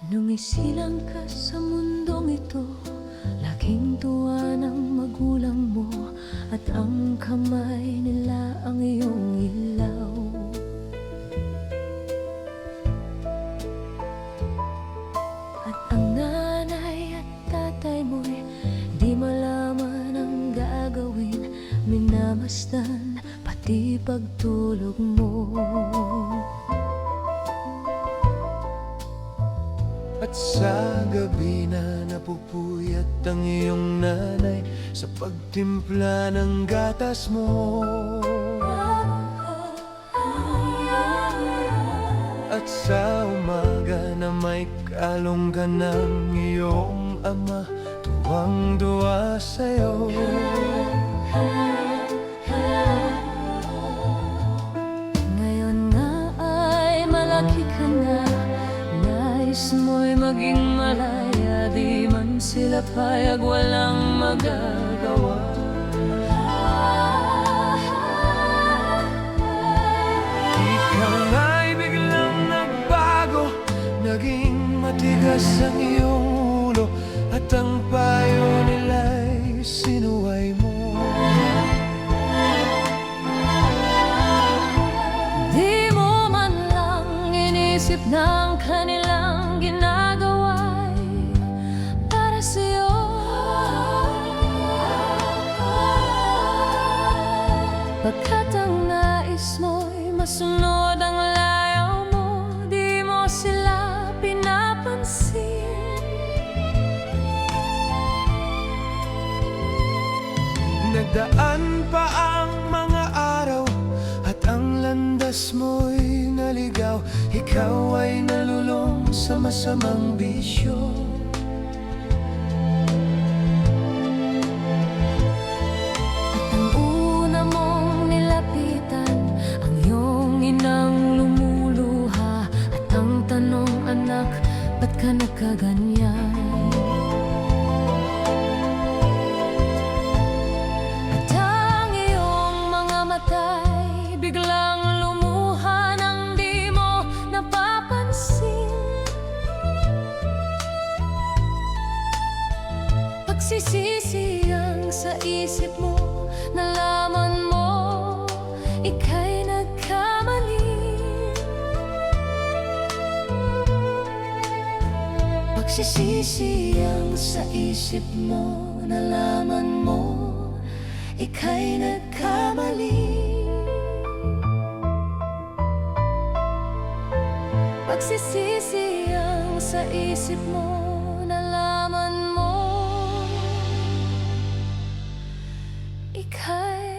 Nung isilang ka sa mundong ito, laking tuwa ng magulang mo, at ang kamay nila ang iyong ilaw. At ang nanay at tatay mo'y di malaman ang gagawin, minamasdan pati pagtulog mo. At sa gabi na napupuyat ang iyong nanay sa pagtimpla ng gatas mo, at sa umaga na may kalong ka ng iyong ama, tuwang-duwa sa'yo. Ngayon nga ay malaki ka na, nais mo'y maging malaya, di man sila payag, walang magagawa. Ikaw nga'y biglang nagbago, naging matigas ang iyong ulo, at ang payo nila'y sinuway mo. Di mo man lang inisip ng kanilang ginagawa'y para sa'yo. Pagkat ang nais mo'y masunod ang layaw mo, di mo sila pinapansin. Nagdaan pa ang mga araw, at ang landas mo'y naligaw. Ikaw ay nalulong sa masamang bisyo. At ang una mong nilapitan, ang iyong inang lumuluha, at ang tanong, anak, ba't ka nagkaganyan? At ang iyong mga mata'y biglang lumuha nang di mo napapansin. Pagsisisi ang sa isip mo, nalaman mo ika'y nagkamali. Pagsisisi ang sa isip mo, nalaman mo ika'y nagkamali. Pagsisisi ang sa isip mo, nalaman mo ika'y